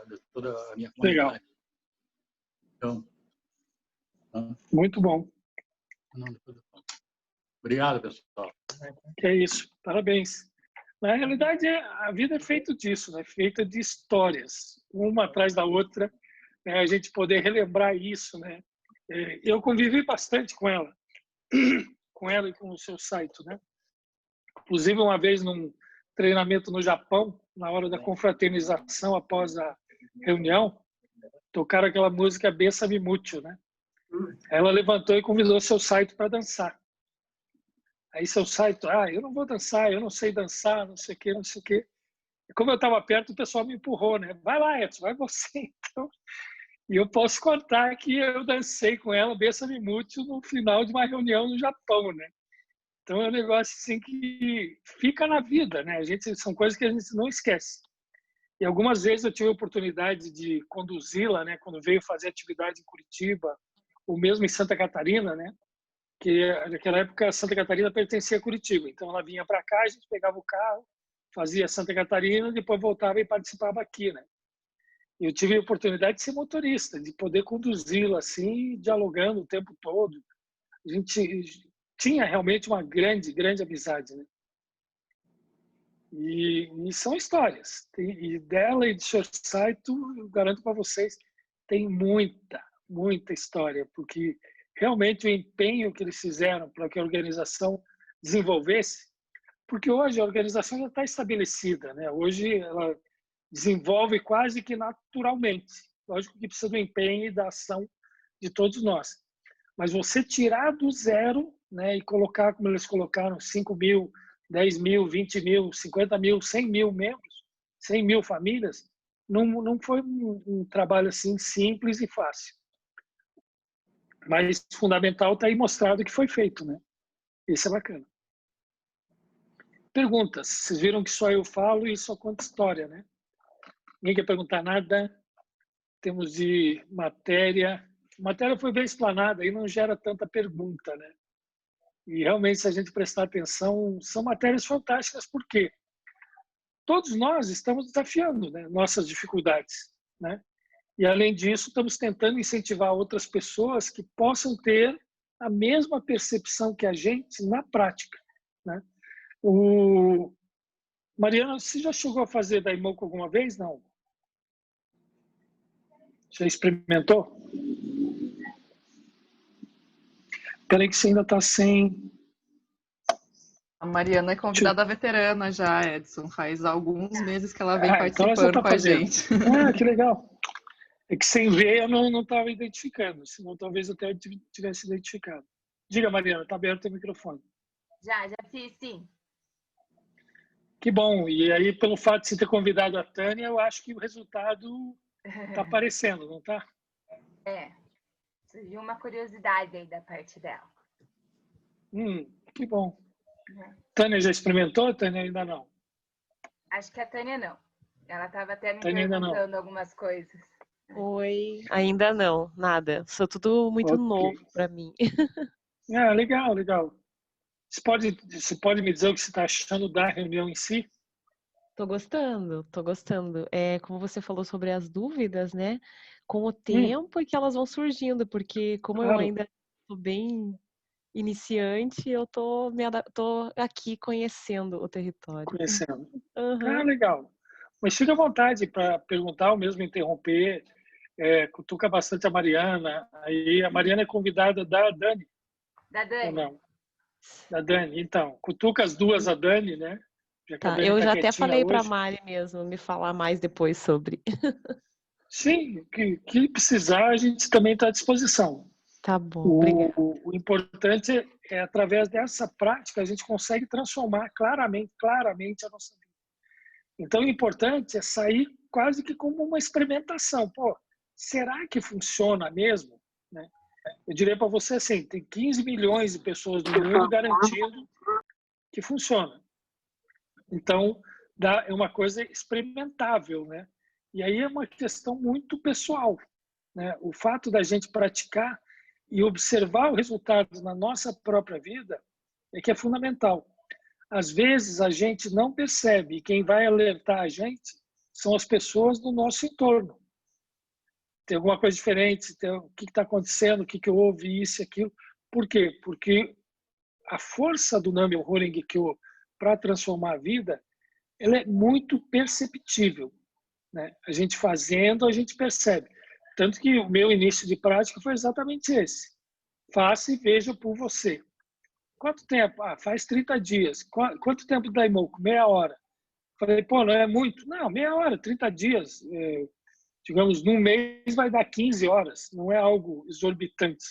De toda a minha comunidade. Legal. Então, muito bom. Obrigado, pessoal. Que é isso. Parabéns. Na realidade, a vida é feita disso, né? Feita de histórias, uma atrás da outra, né? A gente poder relembrar isso, né? Eu convivi bastante com ela e com o seu Saito, né? Inclusive, uma vez num treinamento no Japão, na hora da confraternização após a reunião, tocaram aquela música Bessame Mucho, né? Ela levantou e convidou seu Saito para dançar. Aí seu Saito, eu não vou dançar, eu não sei dançar, não sei o quê, não sei o quê. E como eu estava perto, o pessoal me empurrou, né? Vai lá, Edson, vai você, então. E eu posso contar que eu dancei com ela, Bessame Mucho, no final de uma reunião no Japão, né? Então é um negócio assim que fica na vida, né? São coisas que a gente não esquece. E algumas vezes eu tive a oportunidade de conduzi-la, né? Quando veio fazer atividade em Curitiba, ou mesmo em Santa Catarina, né? Que naquela época Santa Catarina pertencia a Curitiba. Então ela vinha para cá, a gente pegava o carro, fazia Santa Catarina, depois voltava e participava aqui, né? Eu tive a oportunidade de ser motorista, de poder conduzi-la assim, dialogando o tempo todo. A gente tinha realmente uma grande amizade, né? E são histórias. E dela e de Sr. Saito, eu garanto para vocês, tem muita história, porque realmente o empenho que eles fizeram para que a organização desenvolvesse, porque hoje a organização já está estabelecida, né? Hoje ela desenvolve quase que naturalmente. Lógico que precisa do empenho e da ação de todos nós. Mas você tirar do zero, né, e colocar, como eles colocaram, 5 mil, 10 mil, 20 mil, 50 mil, 100 mil membros, 100 mil famílias, não foi um trabalho assim simples e fácil. Mas fundamental está aí mostrado que foi feito, né? Isso é bacana. Perguntas. Vocês viram que só eu falo e só conto história, né? Ninguém quer perguntar nada. Temos de matéria. A matéria foi bem explanada, aí não gera tanta pergunta, né? E realmente, se a gente prestar atenção, são matérias fantásticas, porque todos nós estamos desafiando, né, nossas dificuldades, né? E, além disso, estamos tentando incentivar outras pessoas que possam ter a mesma percepção que a gente na prática, né? Mariana, você já chegou a fazer Daimoku alguma vez? Não? Já experimentou? Peraí que você ainda está sem... A Mariana é convidada veterana já, Edson. Faz alguns meses que ela vem então ela já participando tá com a fazendo. gente. Que legal. É que sem ver eu não estava identificando, senão talvez até eu tivesse identificado. Diga, Mariana, está aberto o microfone. Já fiz, sim. Que bom. E aí, pelo fato de você ter convidado a Tânia, eu acho que o resultado está aparecendo, não está? Surgiu uma curiosidade aí da parte dela. Que bom. Tânia já experimentou? Tânia ainda não? Acho que a Tânia não. Ela estava até me Tânia perguntando algumas coisas. Oi, ainda não, nada. Isso é tudo muito novo para mim. Legal, legal. Você pode me dizer o que você está achando da reunião em si? Tô gostando, tô gostando. Como você falou sobre as dúvidas, né? Com o tempo é que elas vão surgindo, porque como eu ainda tô bem iniciante, eu tô aqui conhecendo o território. Conhecendo. Uhum. Legal. Mas fica à vontade para perguntar ou mesmo interromper. Cutuca bastante a Mariana. Aí a Mariana é convidada da Dani. Da Dani. Ou não? Da Dani. Então, cutuca as duas a Dani, né? Tá, eu já até falei para a Mari mesmo me falar mais depois sobre. Sim, que precisar, a gente também está à disposição. Tá bom, obrigada. O importante é, através dessa prática, a gente consegue transformar claramente a nossa vida. Então, o importante é sair quase que como uma experimentação. Pô, será que funciona mesmo? Né? Eu diria para você assim, tem 15 milhões de pessoas no mundo garantindo que funciona. Então, é uma coisa experimentável, né? E aí é uma questão muito pessoal, né? O fato da gente praticar e observar o resultado na nossa própria vida é que é fundamental. Às vezes a gente não percebe, e quem vai alertar a gente são as pessoas do nosso entorno. Tem alguma coisa diferente, o que está acontecendo, o que houve, isso e aquilo. Por quê? Porque a força do Nam-myoho Renge-kyo para transformar a vida, ela é muito perceptível, né? A gente fazendo, a gente percebe. Tanto que o meu início de prática foi exatamente esse. Faça e veja por você. Quanto tempo? Faz 30 dias. Quanto tempo dá Daimoku? Meia hora. Falei, pô, não é muito? Não, meia hora, 30 dias. Digamos, num mês vai dar 15 horas. Não é algo exorbitante.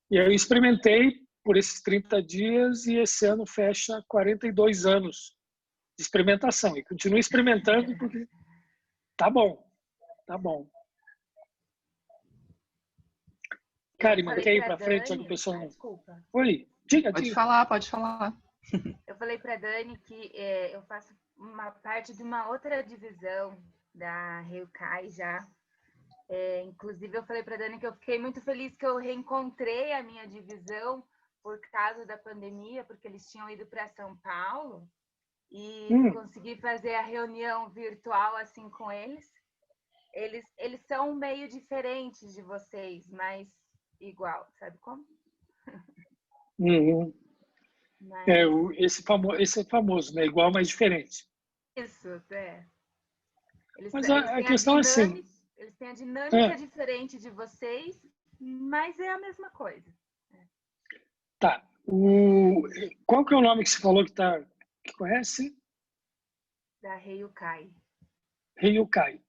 E aí eu experimentei por esses 30 dias e esse ano fecha 42 anos de experimentação. E continuo experimentando porque tá bom, tá bom. Karima, quer ir para frente já que o pessoal não... Desculpa. Oi, diga. Pode falar. Eu falei para Dani que eu faço uma parte de uma outra divisão da Ryukai já. Inclusive, eu falei para Dani que eu fiquei muito feliz que eu reencontrei a minha divisão por causa da pandemia, porque eles tinham ido para São Paulo e consegui fazer a reunião virtual assim com eles. Eles são meio diferentes de vocês, mas igual, sabe como? Mas... esse é famoso, né? Igual, mas diferente. Isso, Mas a questão é assim... Eles têm a dinâmica diferente de vocês, mas é a mesma coisa. Tá. Qual que é o nome que você falou que conhece? Da Ryukai. Ryukai.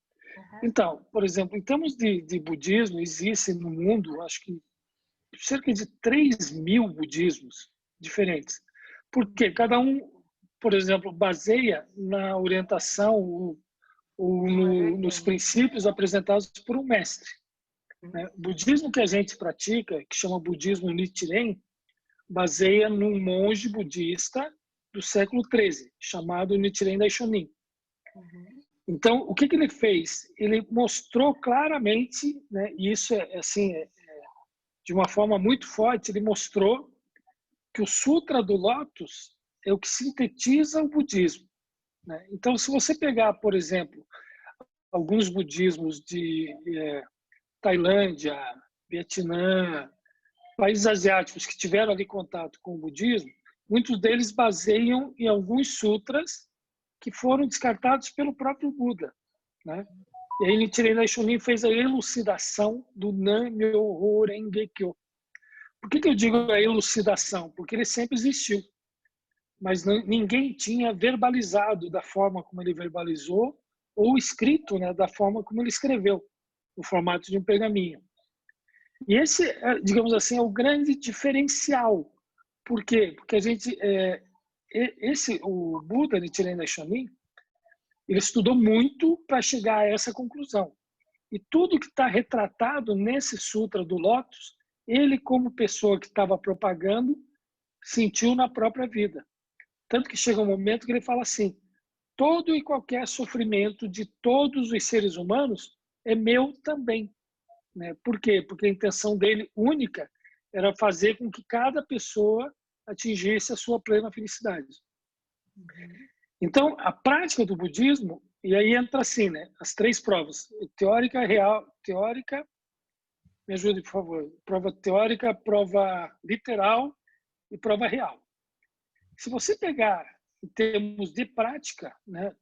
Então, por exemplo, em termos de budismo, existe no mundo, acho que cerca de 3.000 budismos diferentes. Porque cada um, por exemplo, baseia na orientação ou nos princípios apresentados por um mestre. Né? O budismo que a gente pratica, que chama budismo Nichiren, baseia num monge budista do século XIII, chamado Nichiren Daishonin. Então, o que ele fez? Ele mostrou claramente, né, e isso de uma forma muito forte, ele mostrou que o Sutra do Lótus é o que sintetiza o budismo. Né? Então, se você pegar, por exemplo, alguns budismos de Tailândia, Vietnã, países asiáticos que tiveram ali contato com o budismo, muitos deles baseiam em alguns sutras que foram descartados pelo próprio Buda, né? E aí Nichiren Daishonin fez a elucidação do Nam-myoho Renge Kyo. Por que eu digo a elucidação? Porque ele sempre existiu, mas ninguém tinha verbalizado da forma como ele verbalizou ou escrito, né, da forma como ele escreveu, no formato de um pergaminho. E esse, digamos assim, é o grande diferencial. Por quê? Porque o Buda, Nichiren Daishonin, ele estudou muito para chegar a essa conclusão. E tudo que está retratado nesse Sutra do Lótus, ele, como pessoa que estava propagando, sentiu na própria vida. Tanto que chega um momento que ele fala assim: todo e qualquer sofrimento de todos os seres humanos é meu também. Né? Por quê? Porque a intenção dele única era fazer com que cada pessoa atingisse a sua plena felicidade. Então, a prática do budismo, e aí entra assim, né? As 3 provas: teórica, real, teórica, me ajude, por favor, prova teórica, prova literal e prova real. Se você pegar em termos de prática, né,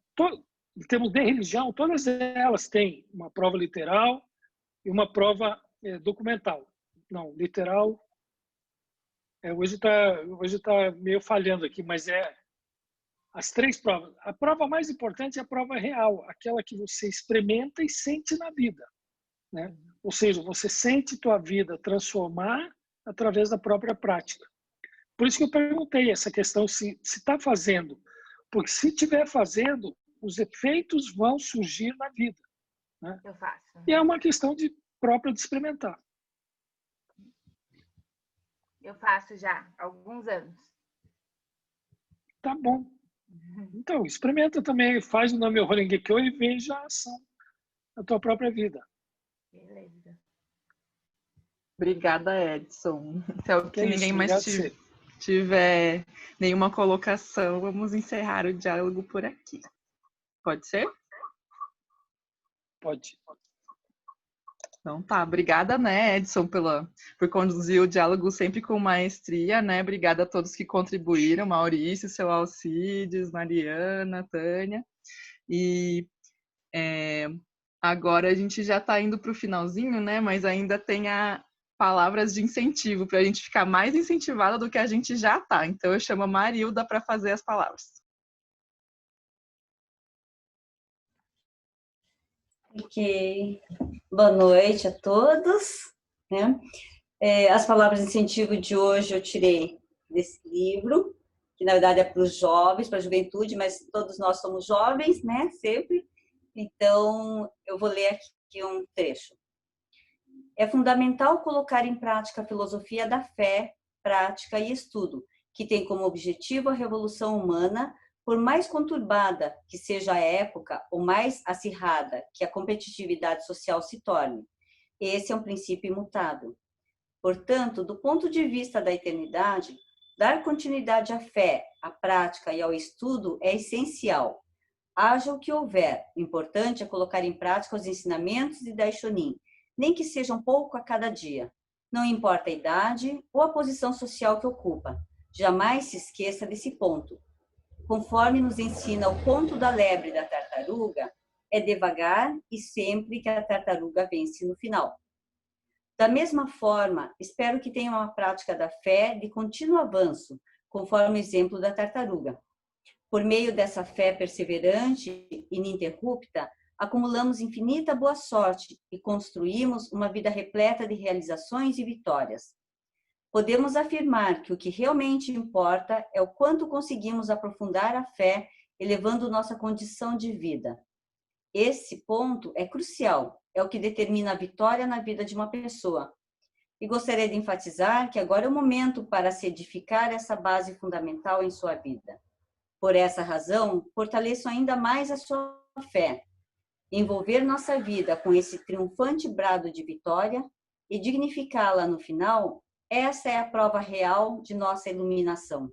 em termos de religião, todas elas têm uma prova literal e uma prova documental. Não, literal, hoje tá meio falhando aqui, mas as 3 provas. A prova mais importante é a prova real, aquela que você experimenta e sente na vida, né? Ou seja, você sente tua vida transformar através da própria prática. Por isso que eu perguntei essa questão se está fazendo, porque se estiver fazendo, os efeitos vão surgir na vida, né? Eu faço. E é uma questão própria de experimentar. Eu faço já há alguns anos. Tá bom. Então, experimenta também, faz o Nam-myoho Renge Kyo e veja a ação na tua própria vida. Beleza. Obrigada, Edson. Se ninguém mais tiver nenhuma colocação, vamos encerrar o diálogo por aqui. Pode ser? Pode. Então tá, obrigada, né, Edson, por conduzir o diálogo sempre com maestria, né? Obrigada a todos que contribuíram, Maurício, seu Alcides, Mariana, Tânia. E agora a gente já está indo para o finalzinho, né? Mas ainda tem palavras de incentivo para a gente ficar mais incentivada do que a gente já está. Então eu chamo a Marilda para fazer as palavras. Ok. Boa noite a todos. Né? As palavras de incentivo de hoje eu tirei desse livro, que na verdade é para os jovens, para a juventude, mas todos nós somos jovens, né? Sempre. Então, eu vou ler aqui um trecho. É fundamental colocar em prática a filosofia da fé, prática e estudo, que tem como objetivo a revolução humana, por mais conturbada que seja a época ou mais acirrada que a competitividade social se torne. Esse é um princípio imutável. Portanto, do ponto de vista da eternidade, dar continuidade à fé, à prática e ao estudo é essencial. Haja o que houver, o importante é colocar em prática os ensinamentos de Daishonin, nem que seja um pouco a cada dia. Não importa a idade ou a posição social que ocupa. Jamais se esqueça desse ponto. Conforme nos ensina o conto da lebre e da tartaruga, é devagar e sempre que a tartaruga vence no final. Da mesma forma, espero que tenham a prática da fé de contínuo avanço, conforme o exemplo da tartaruga. Por meio dessa fé perseverante e ininterrupta, acumulamos infinita boa sorte e construímos uma vida repleta de realizações e vitórias. Podemos afirmar que o que realmente importa é o quanto conseguimos aprofundar a fé, elevando nossa condição de vida. Esse ponto é crucial, é o que determina a vitória na vida de uma pessoa. E gostaria de enfatizar que agora é o momento para se edificar essa base fundamental em sua vida. Por essa razão, fortaleçam ainda mais a sua fé. Envolver nossa vida com esse triunfante brado de vitória e dignificá-la no final, essa é a prova real de nossa iluminação.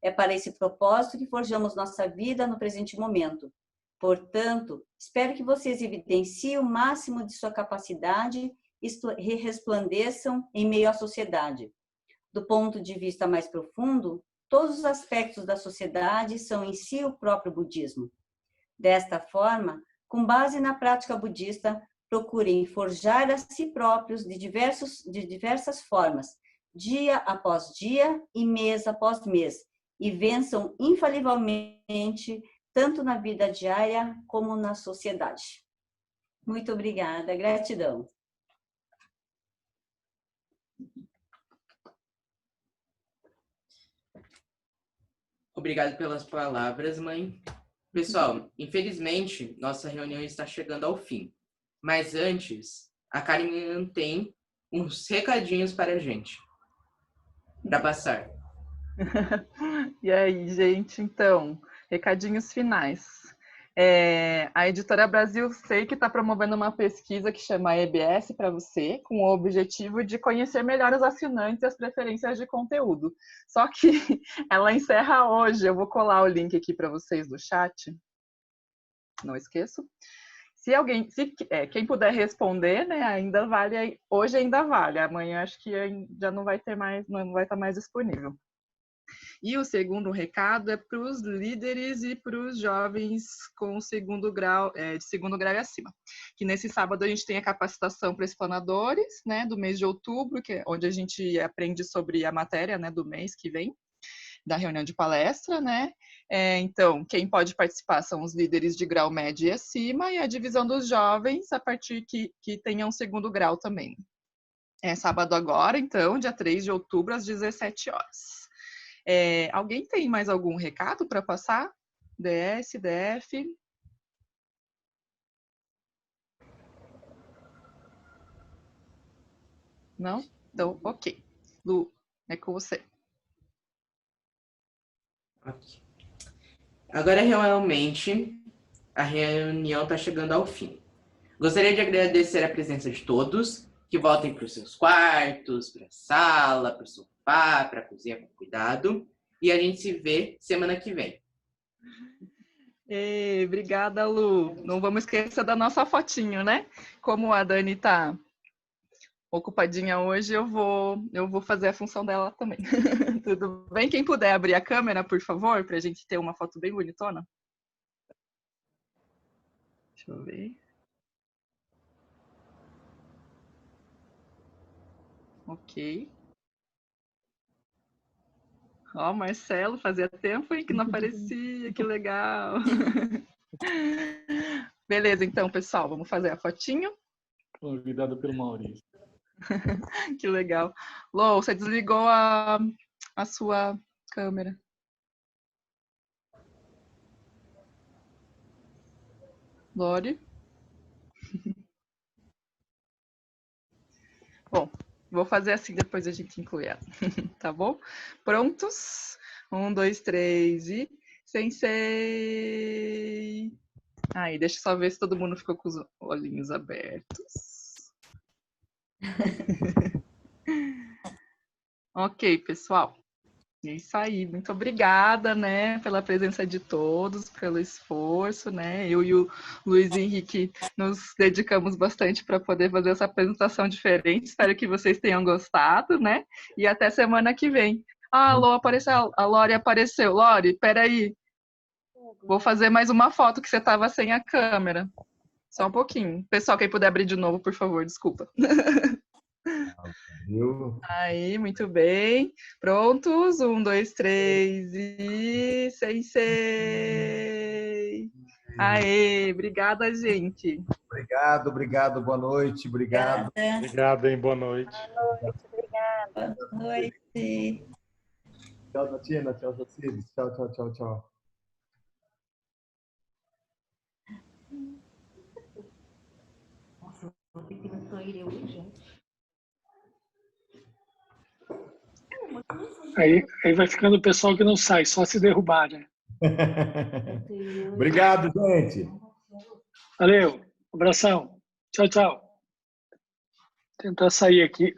É para esse propósito que forjamos nossa vida no presente momento. Portanto, espero que vocês evidenciem o máximo de sua capacidade e resplandeçam em meio à sociedade. Do ponto de vista mais profundo, todos os aspectos da sociedade são em si o próprio budismo. Desta forma, com base na prática budista, procurem forjar a si próprios de diversas formas, dia após dia e mês após mês, e vençam infalivelmente tanto na vida diária como na sociedade. Muito obrigada, gratidão. Obrigado pelas palavras, mãe. Pessoal, infelizmente, nossa reunião está chegando ao fim. Mas antes, a Karen tem uns recadinhos para a gente, para passar. E aí, gente, então, recadinhos finais. A Editora Brasil, sei que está promovendo uma pesquisa que chama EBS para você, com o objetivo de conhecer melhor os assinantes e as preferências de conteúdo. Só que ela encerra hoje, eu vou colar o link aqui para vocês do chat. Não esqueço. Quem puder responder, né, ainda vale, hoje ainda vale, amanhã acho que já não vai ter mais, não vai estar mais disponível. E o segundo recado é para os líderes e para os jovens com segundo grau, de segundo grau e acima. Que nesse sábado a gente tem a capacitação para explanadores, né, do mês de outubro, onde a gente aprende sobre a matéria, né, do mês que vem, da reunião de palestra, né? Então, quem pode participar são os líderes de grau médio e acima, e a divisão dos jovens a partir que tenham segundo grau também. É sábado agora, então, dia 3 de outubro, às 17 horas. Alguém tem mais algum recado para passar? DS, DF? Não? Então, ok. Lu, é com você. Okay. Agora, realmente, a reunião está chegando ao fim. Gostaria de agradecer a presença de todos, que voltem para os seus quartos, para a sala, para o sofá, para a cozinha com cuidado. E a gente se vê semana que vem. Obrigada, Lu. Não vamos esquecer da nossa fotinho, né? Como a Dani está ocupadinha hoje, eu vou fazer a função dela também. Tudo bem? Quem puder abrir a câmera, por favor, para a gente ter uma foto bem bonitona. Deixa eu ver. Ok. Ó, Marcelo, fazia tempo que não aparecia, que legal. Beleza, então, pessoal, vamos fazer a fotinho. Convidado pelo Maurício. Que legal. Lô, você desligou a sua câmera. Lore. Bom, vou fazer assim, depois a gente inclui ela. Tá bom? Prontos? 1, 2, 3 e... Sensei! Aí, deixa eu só ver se todo mundo ficou com os olhinhos abertos. Ok, pessoal. É isso aí. Muito obrigada, né, pela presença de todos, pelo esforço, né? Eu e o Luiz Henrique nos dedicamos bastante para poder fazer essa apresentação diferente. Espero que vocês tenham gostado, né? E até semana que vem. Ah, a Lô apareceu. A Lore apareceu. Lore, peraí. Vou fazer mais uma foto que você estava sem a câmera. Só um pouquinho. Pessoal, quem puder abrir de novo, por favor, desculpa. Aí, muito bem. Prontos? 1, 2, 3 e... Sensei! Aê, obrigada, gente. Obrigado. Boa noite. Obrigado. Obrigado, hein? Boa noite. Boa noite, obrigada. Boa noite. Tchau, Tatiana. Tchau, Jacires. Tchau. Nossa, vou ter que ir no toilet urgente. Aí vai ficando o pessoal que não sai, só se derrubar, né? Obrigado, gente. Valeu, abração. Tchau. Tentar sair aqui.